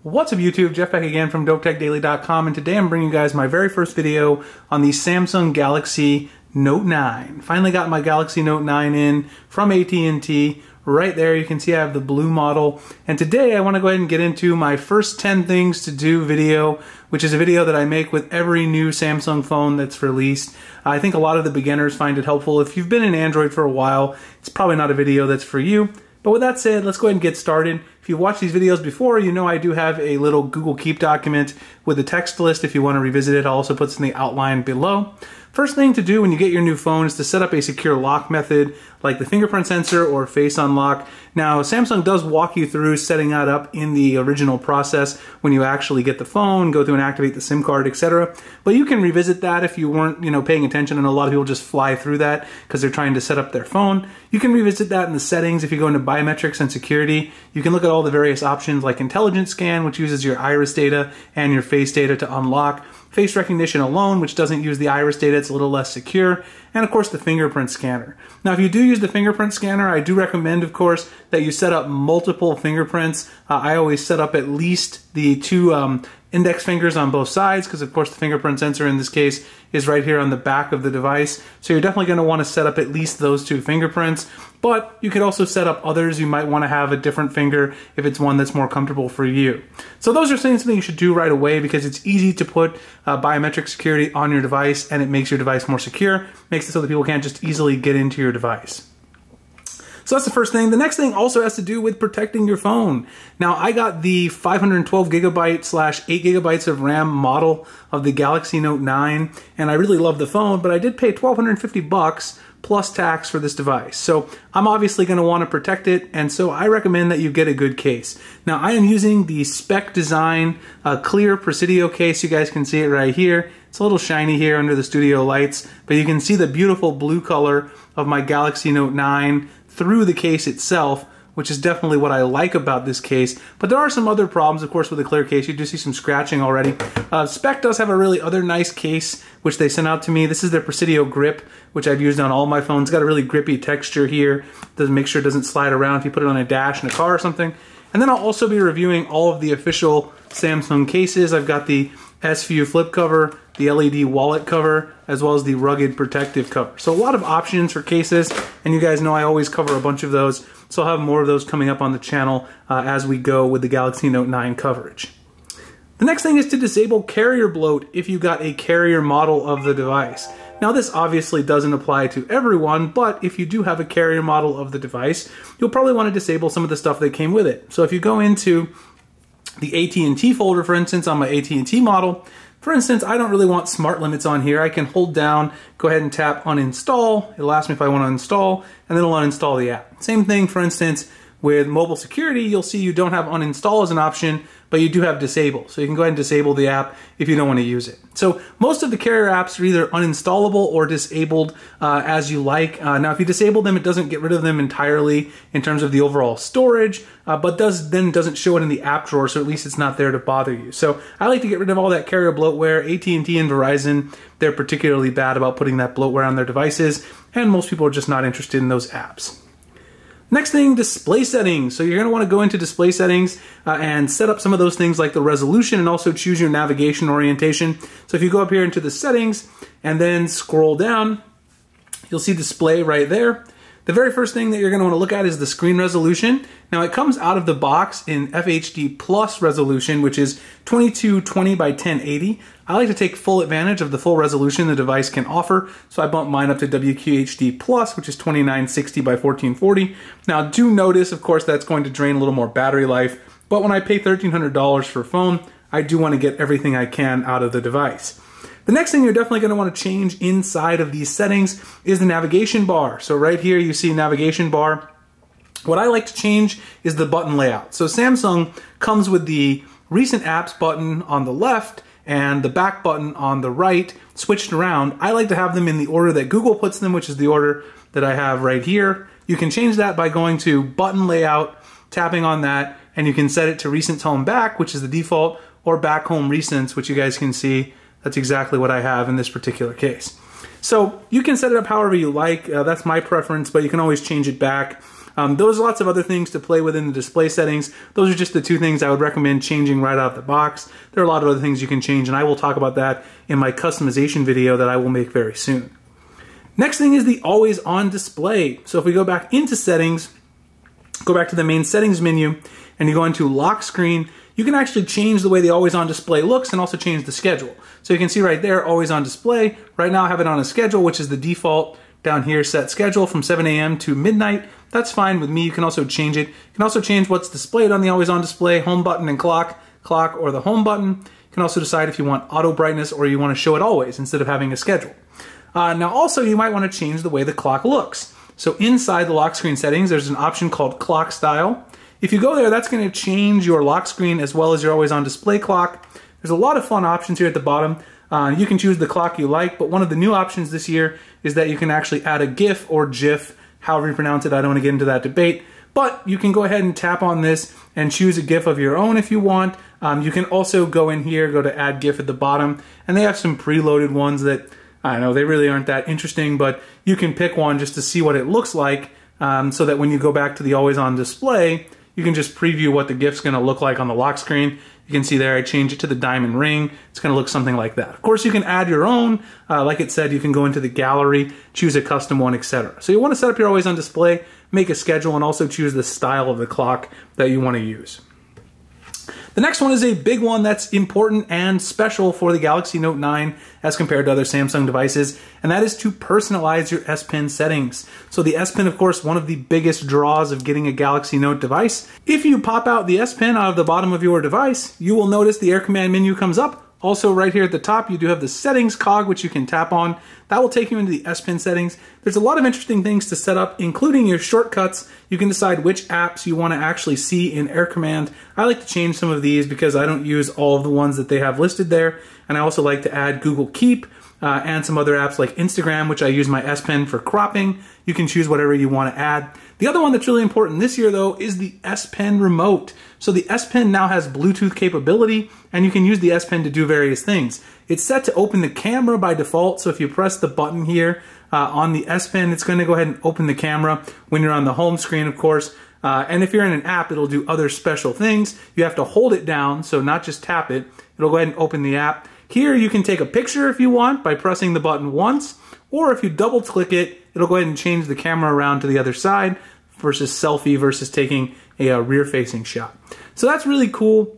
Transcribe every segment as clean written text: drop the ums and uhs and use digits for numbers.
What's up YouTube, Jeff back again from DopeTechDaily.com, and today I'm bringing you guys my very first video on the Samsung Galaxy Note 9. Finally got my Galaxy Note 9 in from AT&T. Right there you can see I have the blue model, and today I want to go ahead and get into my first 10 things to do video, which is a video that I make with every new Samsung phone that's released. I think a lot of the beginners find it helpful. If you've been in Android for a while, it's probably not a video that's for you. But with that said, let's go ahead and get started. If you've watched these videos before, you know I do have a little Google Keep document with a text list if you want to revisit it. I'll also put this in the outline below. First thing to do when you get your new phone is to set up a secure lock method like the fingerprint sensor or face unlock. Now, Samsung does walk you through setting that up in the original process when you actually get the phone, go through and activate the SIM card, etc. But you can revisit that if you weren't, paying attention. I know a lot of people just fly through that because they're trying to set up their phone. You can revisit that in the settings. If you go into biometrics and security, you can look at all the various options like intelligent scan, which uses your iris data and your face data to unlock. Face recognition alone, which doesn't use the iris data, it's a little less secure, and of course the fingerprint scanner. Now if you do use the fingerprint scanner, I do recommend, of course, that you set up multiple fingerprints. I always set up at least the two index fingers on both sides, because of course the fingerprint sensor in this case is right here on the back of the device. So you're definitely going to want to set up at least those two fingerprints, but you could also set up others. You might want to have a different finger if it's one that's more comfortable for you. So those are things that you should do right away, because it's easy to put biometric security on your device, and it makes your device more secure, makes it so that people can't just easily get into your device. So that's the first thing. The next thing also has to do with protecting your phone. Now, I got the 512 gigabyte / 8 gigabytes of RAM model of the Galaxy Note 9, and I really love the phone, but I did pay $1,250 plus tax for this device. So I'm obviously going to want to protect it, and so I recommend that you get a good case. Now, I am using the Spec Design clear Presidio case. You guys can see it right here. It's a little shiny here under the studio lights, but you can see the beautiful blue color of my Galaxy Note 9 through the case itself, which is definitely what I like about this case. But there are some other problems, of course, with the clear case. You do see some scratching already. Spec does have a really other nice case, which they sent out to me. This is their Presidio grip, which I've used on all my phones. It's got a really grippy texture here. Doesn't make sure it doesn't slide around if you put it on a dash in a car or something. And then I'll also be reviewing all of the official Samsung cases. I've got the S-View flip cover, the LED wallet cover, as well as the rugged protective cover. So a lot of options for cases, and you guys know I always cover a bunch of those, so I'll have more of those coming up on the channel as we go with the Galaxy Note 9 coverage. The next thing is to disable carrier bloat if you got a carrier model of the device. Now this obviously doesn't apply to everyone, but if you do have a carrier model of the device, you'll probably want to disable some of the stuff that came with it. So if you go into the AT&T folder, for instance, on my AT&T model, for instance, I don't really want smart limits on here. I can hold down, go ahead and tap uninstall. It'll ask me if I want to install, and then it'll uninstall the app. Same thing, for instance, with mobile security, you'll see you don't have uninstall as an option, but you do have disable. So you can go ahead and disable the app if you don't want to use it. So most of the carrier apps are either uninstallable or disabled as you like. Now, if you disable them, it doesn't get rid of them entirely in terms of the overall storage, but doesn't show it in the app drawer, so at least it's not there to bother you. So I like to get rid of all that carrier bloatware. AT&T and Verizon, they're particularly bad about putting that bloatware on their devices, and most people are just not interested in those apps. Next thing, display settings. So you're going to want to go into display settings and set up some of those things like the resolution, and also choose your navigation orientation. So if you go up here into the settings and then scroll down, you'll see display right there. The very first thing that you're going to want to look at is the screen resolution. Now it comes out of the box in FHD Plus resolution, which is 2220 by 1080. I like to take full advantage of the full resolution the device can offer, so I bumped mine up to WQHD Plus, which is 2960 by 1440. Now do notice, of course, that's going to drain a little more battery life, but when I pay $1,300 for a phone, I do want to get everything I can out of the device. The next thing you're definitely going to want to change inside of these settings is the navigation bar. So right here you see navigation bar. What I like to change is the button layout. So Samsung comes with the recent apps button on the left and the back button on the right switched around. I like to have them in the order that Google puts them, which is the order that I have right here. You can change that by going to button layout, tapping on that, and you can set it to recent home back, which is the default, or back home recents, which you guys can see. That's exactly what I have in this particular case. So you can set it up however you like. That's my preference, but you can always change it back. Those are lots of other things to play with in the display settings. Those are just the two things I would recommend changing right out of the box. There are a lot of other things you can change, and I will talk about that in my customization video that I will make very soon. Next thing is the always on display. So if we go back into settings, go back to the main settings menu, and you go into lock screen, you can actually change the way the always on display looks and also change the schedule. So you can see right there, always on display. Right now I have it on a schedule, which is the default down here set schedule from 7 a.m. to midnight. That's fine with me. You can also change it. You can also change what's displayed on the always on display, home button and clock, or the home button. You can also decide if you want auto brightness or you want to show it always instead of having a schedule. Now also you might want to change the way the clock looks. So inside the lock screen settings, there's an option called clock style. If you go there, that's going to change your lock screen as well as your always on display clock. There's a lot of fun options here at the bottom. You can choose the clock you like, but one of the new options this year is that you can actually add a GIF or GIF, however you pronounce it. I don't want to get into that debate, but you can go ahead and tap on this and choose a GIF of your own if you want. You can also go in here, go to add GIF at the bottom, and they have some preloaded ones that, I don't know, they really aren't that interesting, but you can pick one just to see what it looks like, so that when you go back to the always on display, you can just preview what the GIF's going to look like on the lock screen. You can see there I changed it to the diamond ring. It's going to look something like that. Of course, you can add your own. Like it said, you can go into the gallery, choose a custom one, etc. So you want to set up your always on display, make a schedule, and also choose the style of the clock that you want to use. The next one is a big one that's important and special for the Galaxy Note 9 as compared to other Samsung devices, and that is to personalize your S Pen settings. So the S Pen, of course, one of the biggest draws of getting a Galaxy Note device. If you pop out the S Pen out of the bottom of your device, you will notice the Air Command menu comes up. Also, right here at the top, you do have the settings cog, which you can tap on. That will take you into the S Pen settings. There's a lot of interesting things to set up, including your shortcuts. You can decide which apps you want to actually see in Air Command. I like to change some of these because I don't use all of the ones that they have listed there. And I also like to add Google Keep and some other apps like Instagram, which I use my S Pen for cropping. You can choose whatever you want to add. The other one that's really important this year, though, is the S Pen remote. So the S Pen now has Bluetooth capability, and you can use the S Pen to do various things. It's set to open the camera by default, so if you press the button here on the S Pen, it's going to go ahead and open the camera when you're on the home screen, of course. And if you're in an app, it'll do other special things. You have to hold it down, so not just tap it. It'll go ahead and open the app. Here you can take a picture if you want by pressing the button once, or if you double click it, it'll go ahead and change the camera around to the other side versus selfie versus taking a rear-facing shot. So that's really cool.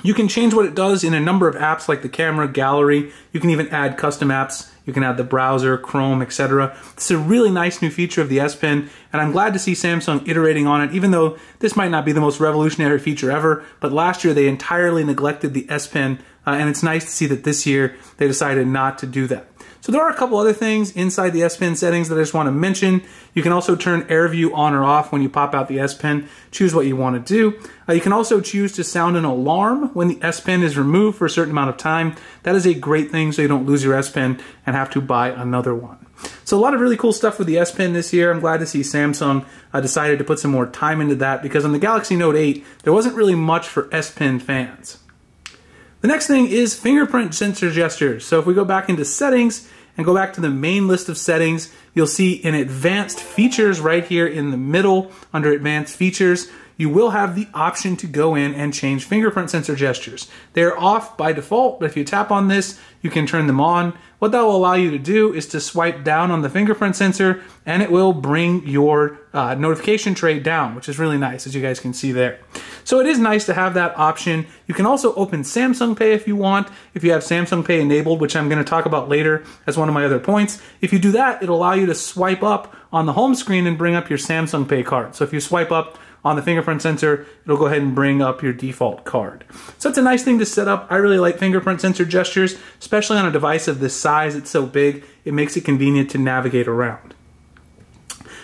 You can change what it does in a number of apps like the camera, gallery. You can even add custom apps. You can add the browser, Chrome, etc. It's a really nice new feature of the S Pen, and I'm glad to see Samsung iterating on it, even though this might not be the most revolutionary feature ever, but last year they entirely neglected the S Pen, and it's nice to see that this year they decided not to do that. So there are a couple other things inside the S Pen settings that I just want to mention. You can also turn AirView on or off when you pop out the S Pen. Choose what you want to do. You can also choose to sound an alarm when the S Pen is removed for a certain amount of time. That is a great thing so you don't lose your S Pen and have to buy another one. So a lot of really cool stuff with the S Pen this year. I'm glad to see Samsung decided to put some more time into that, because on the Galaxy Note 8, there wasn't really much for S Pen fans. The next thing is fingerprint sensor gestures. So if we go back into settings and go back to the main list of settings, you'll see in advanced features right here in the middle under advanced features, you will have the option to go in and change fingerprint sensor gestures. They're off by default, but if you tap on this, you can turn them on. What that will allow you to do is to swipe down on the fingerprint sensor, and it will bring your notification tray down, which is really nice, as you guys can see there. So it is nice to have that option. You can also open Samsung Pay if you want, if you have Samsung Pay enabled, which I'm going to talk about later as one of my other points. If you do that, it'll allow you to swipe up on the home screen and bring up your Samsung Pay card. So if you swipe up on the fingerprint sensor, it'll go ahead and bring up your default card. So it's a nice thing to set up. I really like fingerprint sensor gestures, especially on a device of this size. It's so big, it makes it convenient to navigate around.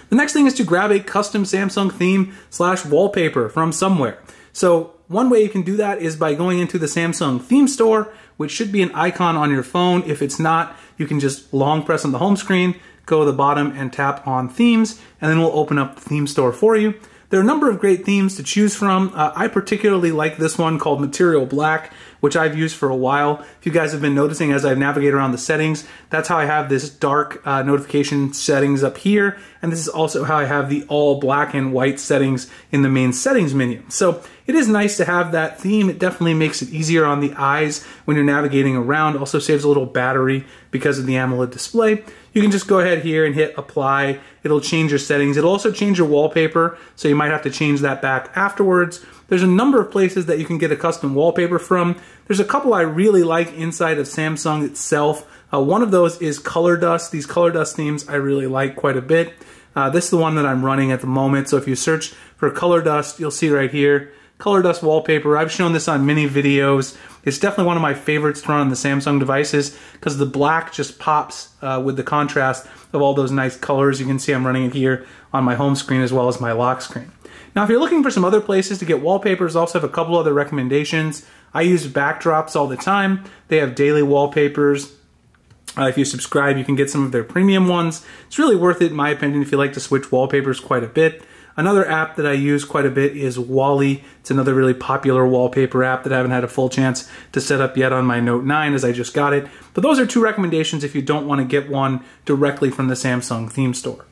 The next thing is to grab a custom Samsung theme / wallpaper from somewhere. So one way you can do that is by going into the Samsung theme store, which should be an icon on your phone. If it's not, you can just long press on the home screen, go to the bottom and tap on themes, and then we'll open up the theme store for you. There are a number of great themes to choose from. I particularly like this one called Material Black, which I've used for a while. If you guys have been noticing as I navigate around the settings, that's how I have this dark notification settings up here, and this is also how I have the all black and white settings in the main settings menu. So it is nice to have that theme. It definitely makes it easier on the eyes when you're navigating around. Also saves a little battery because of the AMOLED display. You can just go ahead here and hit apply. It'll change your settings. It'll also change your wallpaper, so you might have to change that back afterwards. There's a number of places that you can get a custom wallpaper from. There's a couple I really like inside of Samsung itself. One of those is Color Dust. These Color Dust themes I really like quite a bit. This is the one that I'm running at the moment, so if you search for Color Dust, you'll see right here, Color Dust wallpaper. I've shown this on many videos. It's definitely one of my favorites to run on the Samsung devices because the black just pops with the contrast of all those nice colors. You can see I'm running it here on my home screen as well as my lock screen. Now, if you're looking for some other places to get wallpapers, I also have a couple other recommendations. I use Backdrops all the time. They have daily wallpapers. If you subscribe, you can get some of their premium ones. It's really worth it, in my opinion, if you like to switch wallpapers quite a bit. Another app that I use quite a bit is Wally. It's another really popular wallpaper app that I haven't had a full chance to set up yet on my Note 9 as I just got it. But those are two recommendations if you don't want to get one directly from the Samsung theme store.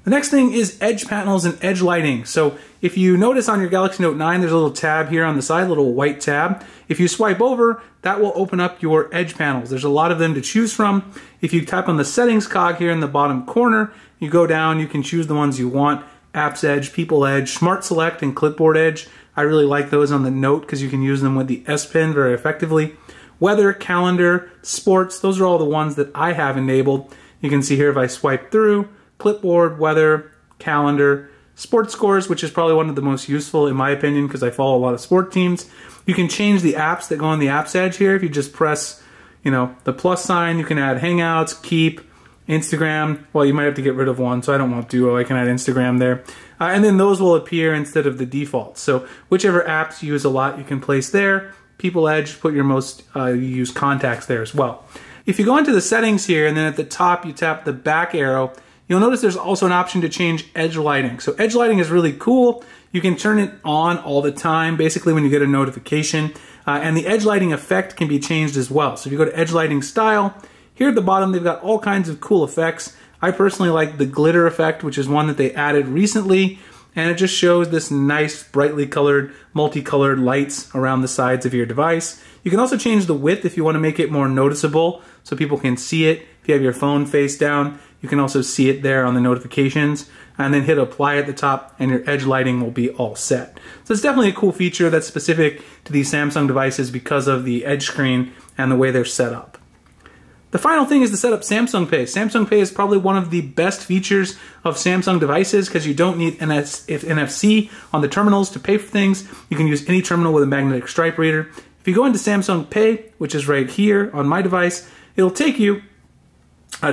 The next thing is edge panels and edge lighting. So if you notice on your Galaxy Note 9, there's a little tab here on the side, a little white tab. If you swipe over, that will open up your edge panels. There's a lot of them to choose from. If you tap on the settings cog here in the bottom corner, you go down, you can choose the ones you want. Apps Edge, People Edge, Smart Select, and Clipboard Edge. I really like those on the Note because you can use them with the S Pen very effectively. Weather, Calendar, Sports, those are all the ones that I have enabled. You can see here if I swipe through, Clipboard, Weather, Calendar, Sports Scores, which is probably one of the most useful in my opinion because I follow a lot of sport teams. You can change the apps that go on the Apps Edge here. If you just press, the plus sign, you can add Hangouts, Keep, Instagram. Well, you might have to get rid of one, so I don't want Duo. I can add Instagram there. And then those will appear instead of the default. So whichever apps you use a lot, you can place there. People Edge, put your most used contacts there as well. If you go into the settings here, and then at the top you tap the back arrow, you'll notice there's also an option to change edge lighting. So edge lighting is really cool. You can turn it on all the time, basically when you get a notification. And the edge lighting effect can be changed as well. So if you go to edge lighting style, here at the bottom, they've got all kinds of cool effects. I personally like the glitter effect, which is one that they added recently, and it just shows this nice, brightly colored, multicolored lights around the sides of your device. You can also change the width if you want to make it more noticeable so people can see it. If you have your phone face down, you can also see it there on the notifications, and then hit apply at the top, and your edge lighting will be all set. So it's definitely a cool feature that's specific to these Samsung devices because of the edge screen and the way they're set up. The final thing is to set up Samsung Pay. Samsung Pay is probably one of the best features of Samsung devices because you don't need NFC on the terminals to pay for things. You can use any terminal with a magnetic stripe reader. If you go into Samsung Pay, which is right here on my device, it'll take you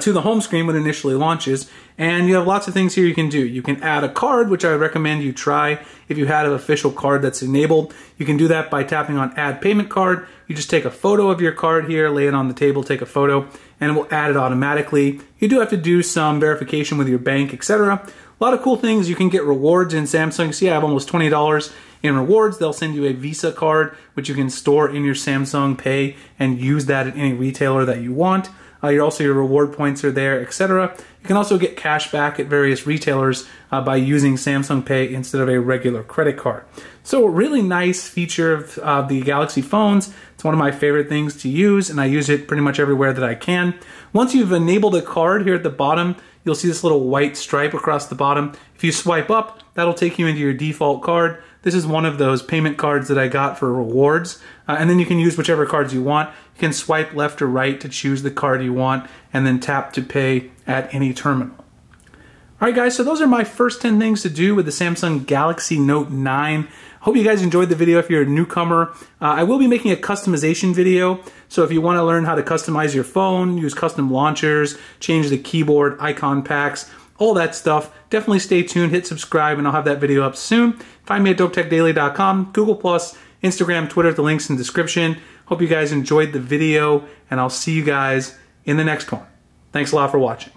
to the home screen when it initially launches, and you have lots of things here you can do. You can add a card, which I recommend you try if you had an official card that's enabled. You can do that by tapping on Add Payment Card. You just take a photo of your card here, lay it on the table, take a photo, and it will add it automatically. You do have to do some verification with your bank, etc. A lot of cool things. You can get rewards in Samsung. See, I have almost $20 in rewards. They'll send you a Visa card, which you can store in your Samsung Pay and use that at any retailer that you want. Your reward points are there, etc. You can also get cash back at various retailers by using Samsung Pay instead of a regular credit card. So a really nice feature of the Galaxy phones. It's one of my favorite things to use, and I use it pretty much everywhere that I can. Once you've enabled a card here at the bottom, you'll see this little white stripe across the bottom. If you swipe up, that'll take you into your default card. This is one of those payment cards that I got for rewards. And then you can use whichever cards you want. You can swipe left or right to choose the card you want, and then tap to pay at any terminal. Alright guys, so those are my first 10 things to do with the Samsung Galaxy Note 9. Hope you guys enjoyed the video if you're a newcomer. I will be making a customization video, so if you want to learn how to customize your phone, use custom launchers, change the keyboard, icon packs, all that stuff, definitely stay tuned, hit subscribe, and I'll have that video up soon. Find me at dopetechdaily.com, Google+, Instagram, Twitter, the links in the description. Hope you guys enjoyed the video, and I'll see you guys in the next one. Thanks a lot for watching.